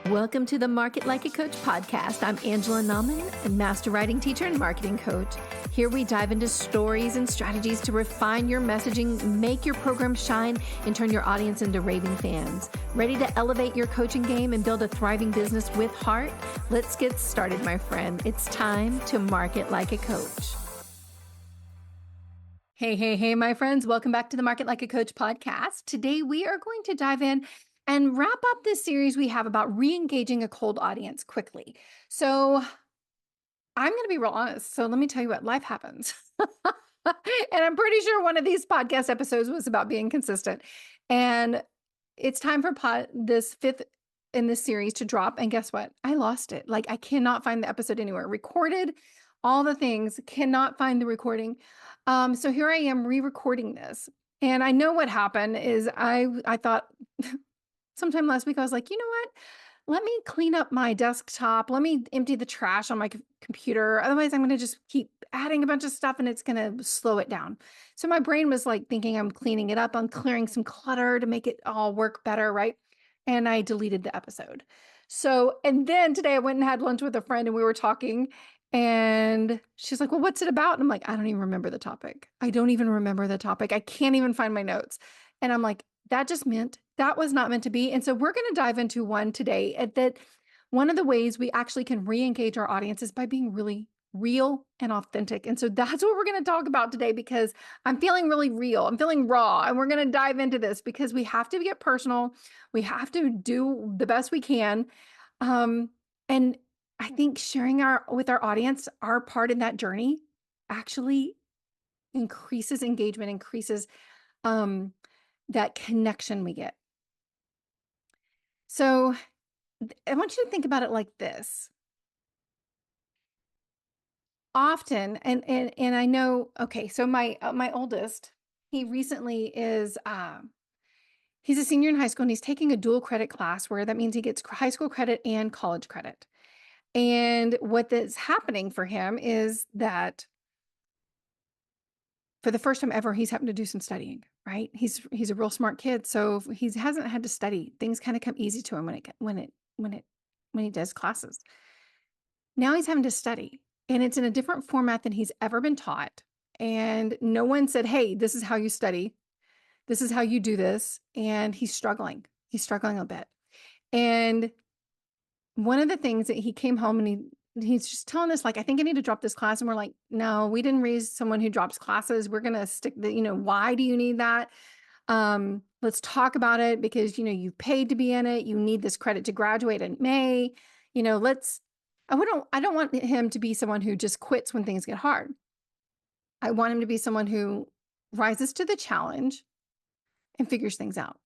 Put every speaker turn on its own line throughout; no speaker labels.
Welcome to the Market Like a Coach podcast. I'm Angela Nauman, a master writing teacher and marketing coach. Here we dive into stories and strategies to refine your messaging, make your program shine, and turn your audience into raving fans. Ready to elevate your coaching game and build a thriving business with heart? Let's get started, my friend. It's time to market like a coach. Hey, my friends. Welcome back to the Market Like a Coach podcast. Today, we are going to dive in and wrap up this series we have about re-engaging a cold audience quickly. So I'm going to be real honest. So let me tell you what, life happens. And I'm pretty sure one of these podcast episodes was about being consistent. And it's time for this fifth in this series to drop. And guess what? I lost it. Like, I cannot find the episode anywhere. Recorded all the things, cannot find the recording. So here I am re-recording this. And I know what happened is I thought sometime last week, I was like, you know what? Let me clean up my desktop. Let me empty the trash on my computer. Otherwise, I'm going to just keep adding a bunch of stuff and it's going to slow it down. So my brain was like thinking I'm cleaning it up. I'm clearing some clutter to make it all work better, right? And I deleted the episode. So, and then today I went and had lunch with a friend and we were talking and she's like, well, what's it about? And I'm like, I don't even remember the topic. I don't even remember the topic. I can't even find my notes. And I'm like, that just meant that was not meant to be. And so we're going to dive into one today that one of the ways we actually can re-engage our audience is by being really real and authentic. And so that's what we're going to talk about today because I'm feeling really real. I'm feeling raw. And we're going to dive into this because we have to get personal. We have to do the best we can. And I think sharing with our audience, our part in that journey actually increases engagement, increases that connection we get. So I want you to think about it like this. Often, and I know, okay, so my oldest, he recently is, he's a senior in high school and he's taking a dual credit class where that means he gets high school credit and college credit. And what is happening for him is that for the first time ever, he's having to do some studying, right? He's a real smart kid. So he hasn't had to study. Things kind of come easy to him when he does classes. Now he's having to study and it's in a different format than he's ever been taught. And no one said, hey, this is how you study. This is how you do this. And he's struggling. He's struggling a bit. And one of the things that he came home and he's just telling us, like, I think I need to drop this class. And we're like, no, we didn't raise someone who drops classes. We're going to stick why do you need that? Let's talk about it because, you've paid to be in it. You need this credit to graduate in May. I don't want him to be someone who just quits when things get hard. I want him to be someone who rises to the challenge and figures things out.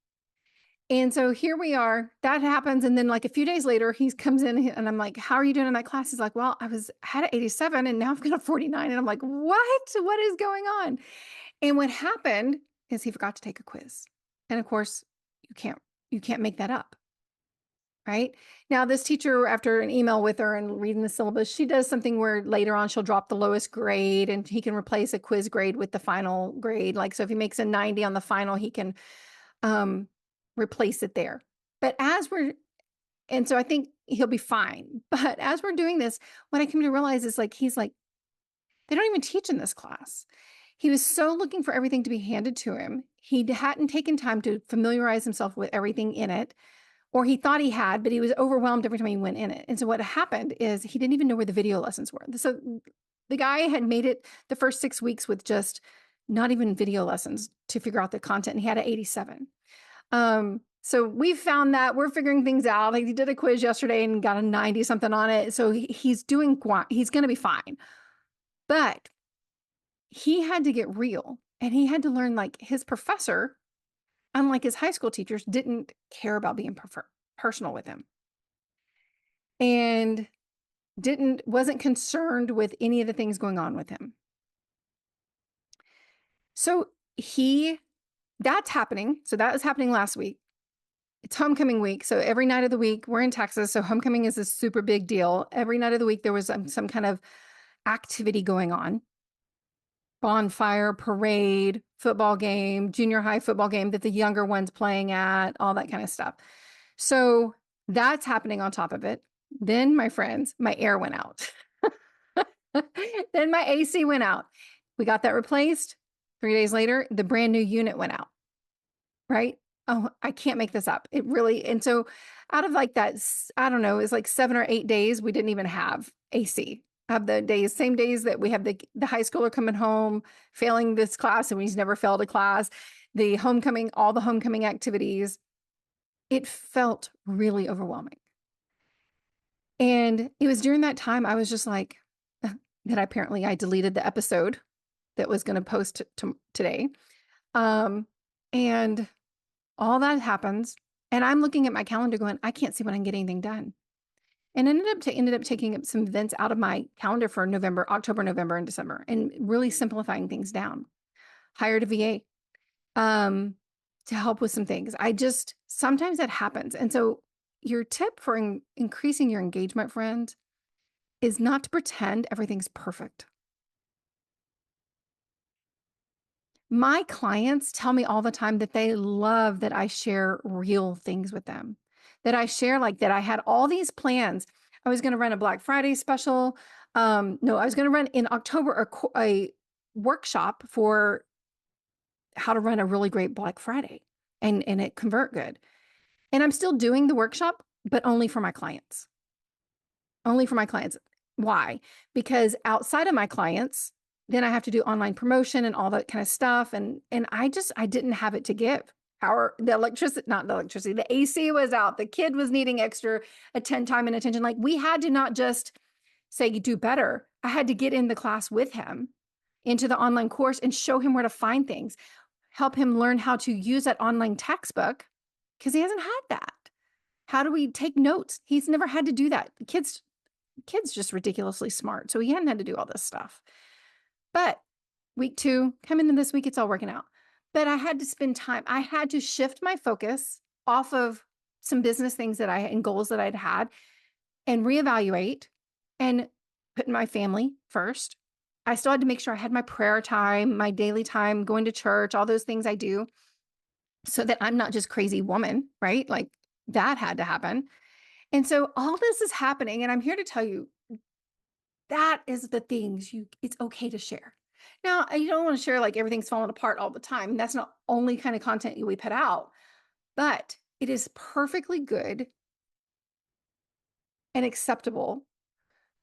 And so here we are, that happens. And then like a few days later, he comes in and I'm like, how are you doing in that class? He's like, well, I had an 87 and now I've got a 49. And I'm like, what is going on? And what happened is he forgot to take a quiz. And of course you can't make that up. Right now, this teacher, after an email with her and reading the syllabus, she does something where later on she'll drop the lowest grade and he can replace a quiz grade with the final grade. Like, so if he makes a 90 on the final, he can, replace it there. But and so I think he'll be fine. But as we're doing this, what I came to realize is he's like, they don't even teach in this class. He was so looking for everything to be handed to him. He hadn't taken time to familiarize himself with everything in it, or he thought he had, but he was overwhelmed every time he went in it. And so what happened is he didn't even know where the video lessons were. So the guy had made it the first 6 weeks with just not even video lessons to figure out the content. And he had an 87. So we found that we're figuring things out. Like, he did a quiz yesterday and got a 90 something on it. So he's going to be fine. But he had to get real and he had to learn, like, his professor, unlike his high school teachers, didn't care about being personal with him and wasn't concerned with any of the things going on with him. So that's happening. So that was happening last week. It's homecoming week. So every night of the week, we're in Texas. So homecoming is a super big deal. Every night of the week, there was some kind of activity going on. Bonfire, parade, football game, junior high football game that the younger ones playing at, all that kind of stuff. So That's happening on top of it. Then, my friends, my air went out. Then my AC went out. We got that replaced. 3 days later, the brand new unit went out, right? Oh, I can't make this up. It really, and so out of like that, I don't know, it's like 7 or 8 days, we didn't even have AC. Have the days, same days that we have the high schooler coming home, failing this class, and he's never failed a class, the homecoming, all the homecoming activities. It felt really overwhelming. And it was during that time I was just like, that apparently I deleted the episode that was going to post today. And all that happens. And I'm looking at my calendar going, I can't see when I can get anything done. And ended up taking up some events out of my calendar for November, October, November, and December, and really simplifying things down. Hired a VA to help with some things. Sometimes that happens. And so your tip for increasing your engagement, friend, is not to pretend everything's perfect. My clients tell me all the time that they love that I share real things with them, that I share like that I had all these plans. I was going to run a Black Friday special. No, I was going to run in October a workshop for how to run a really great Black Friday and it convert good. And I'm still doing the workshop, but only for my clients. Only for my clients. Why? Because outside of my clients, then I have to do online promotion and all that kind of stuff. And I didn't have it to give. The AC was out. The kid was needing extra time and attention. Like we had to not just say, you do better. I had to get in the class with him into the online course and show him where to find things, help him learn how to use that online textbook because he hasn't had that. How do we take notes? He's never had to do that. Kid's just ridiculously smart. So he hadn't had to do all this stuff. But week 2, coming in this week, it's all working out. But I had to spend time. I had to shift my focus off of some business things and goals that I'd had and reevaluate and put my family first. I still had to make sure I had my prayer time, my daily time, going to church, all those things I do so that I'm not just crazy woman, right? Like that had to happen. And so all this is happening, and I'm here to tell you that is the things it's okay to share. Now, you don't want to share like everything's falling apart all the time. That's not only kind of content we put out, but it is perfectly good and acceptable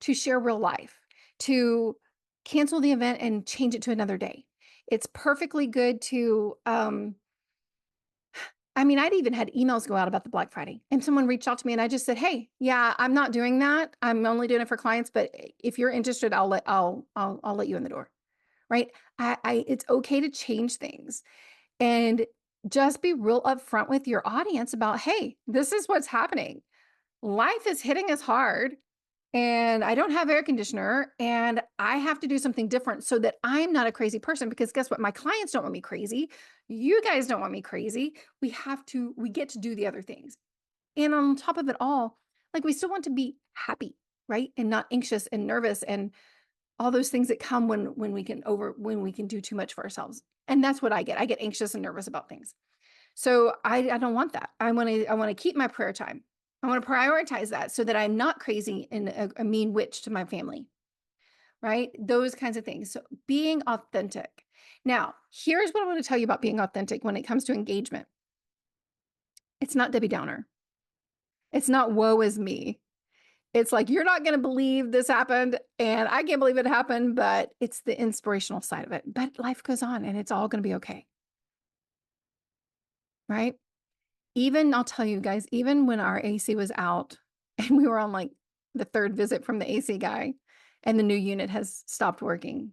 to share real life, to cancel the event and change it to another day. It's perfectly good to, I'd even had emails go out about the Black Friday and someone reached out to me and I just said, hey, yeah, I'm not doing that. I'm only doing it for clients, but if you're interested, I'll let you in the door. Right. It's okay to change things and just be real upfront with your audience about, hey, this is what's happening. Life is hitting us hard and I don't have air conditioner and I have to do something different so that I'm not a crazy person, because guess what? My clients don't want me crazy. You guys don't want me crazy. We get to do the other things. And on top of it all, like we still want to be happy, right? And not anxious and nervous and all those things that come when we can do too much for ourselves. And that's what I get. I get anxious and nervous about things. So I don't want that. I want to keep my prayer time. I want to prioritize that so that I'm not crazy and a mean witch to my family, right? Those kinds of things. So being authentic. Now, here's what I want to tell you about being authentic when it comes to engagement. It's not Debbie Downer. It's not woe is me. It's like, you're not going to believe this happened and I can't believe it happened, but it's the inspirational side of it. But life goes on and it's all going to be okay. Right? I'll tell you guys, even when our AC was out and we were on like the 3rd visit from the AC guy and the new unit has stopped working.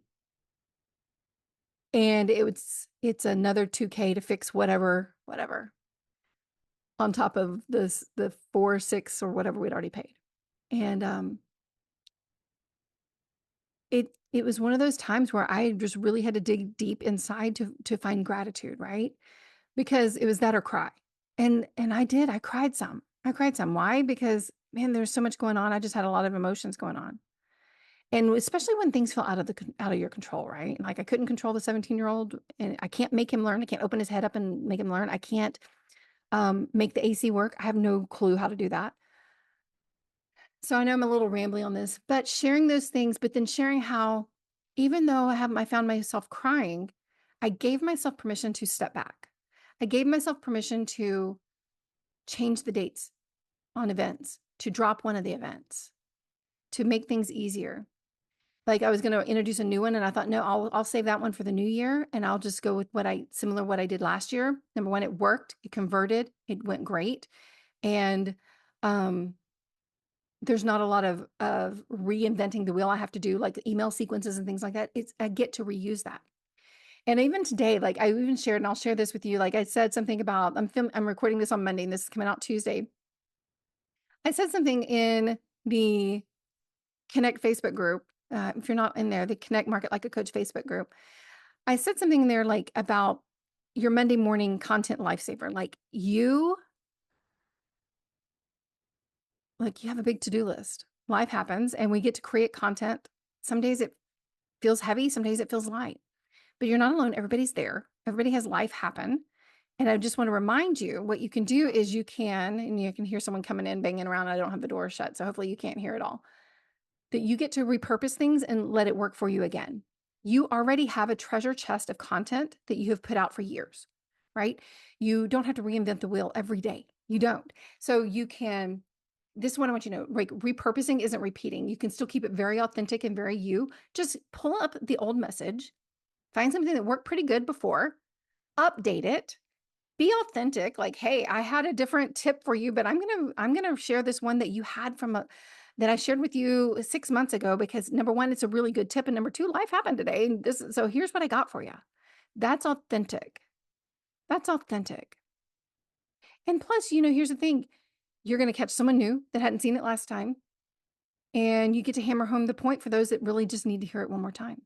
And it's another $2,000 to fix whatever on top of the 4, 6 or whatever we'd already paid. And it was one of those times where I just really had to dig deep inside to find gratitude, right? Because it was that or cry. And I cried some. Why? Because man, there's so much going on. I just had a lot of emotions going on. And especially when things feel out of your control, right? Like I couldn't control the 17-year-old and I can't make him learn. I can't open his head up and make him learn. I can't make the AC work. I have no clue how to do that. So I know I'm a little rambly on this, but sharing those things, but then sharing how, even though I found myself crying, I gave myself permission to step back. I gave myself permission to change the dates on events, to drop one of the events, to make things easier. Like I was going to introduce a new one, and I thought, no, I'll save that one for the new year, and I'll just go with what I did last year. Number one, it worked, it converted, it went great, and um, there's not a lot of reinventing the wheel I have to do, like email sequences and things like that. I get to reuse that. And even today, like I even shared, and I'll share this with you. Like I said something about I'm recording this on Monday, and this is coming out Tuesday. I said something in the Connect Facebook group. If you're not in there, the Connect Market Like a Coach Facebook group. I said something in there like about your Monday morning content lifesaver. Like you have a big to-do list. Life happens and we get to create content. Some days it feels heavy, some days it feels light. But you're not alone. Everybody's there. Everybody has life happen. And I just want to remind you, what you can do is and you can hear someone coming in, banging around. I don't have the door shut, so hopefully you can't hear it all. That you get to repurpose things and let it work for you again. You already have a treasure chest of content that you have put out for years, right? You don't have to reinvent the wheel every day. You don't. So you can, this is what I want you to know, like repurposing isn't repeating. You can still keep it very authentic and very you. Just pull up the old message, find something that worked pretty good before, update it, be authentic. Like, hey, I had a different tip for you, but I'm gonna share this one that you had that I shared with you 6 months ago, because number one, it's a really good tip, and number two, life happened today. And so here's what I got for you. That's authentic. That's authentic. And plus, here's the thing. You're gonna catch someone new that hadn't seen it last time, and you get to hammer home the point for those that really just need to hear it one more time.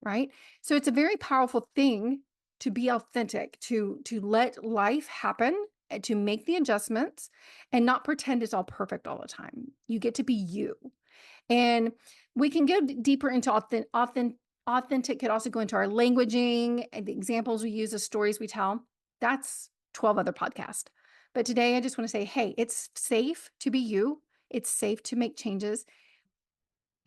Right? So it's a very powerful thing to be authentic, to let life happen, and to make the adjustments and not pretend it's all perfect all the time. You get to be you. And we can go deeper into authentic could also go into our languaging and the examples we use, the stories we tell. That's 12 other podcasts. But today I just want to say, hey, it's safe to be you. It's safe to make changes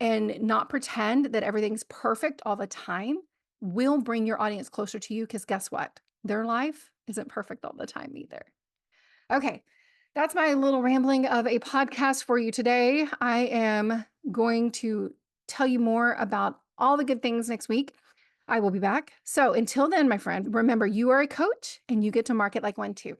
and not pretend that everything's perfect all the time will bring your audience closer to you, because guess what? Their life isn't perfect all the time either. Okay, that's my little rambling of a podcast for you today. I am going to tell you more about all the good things next week. I will be back. So until then, my friend, remember, you are a coach and you get to market like one too.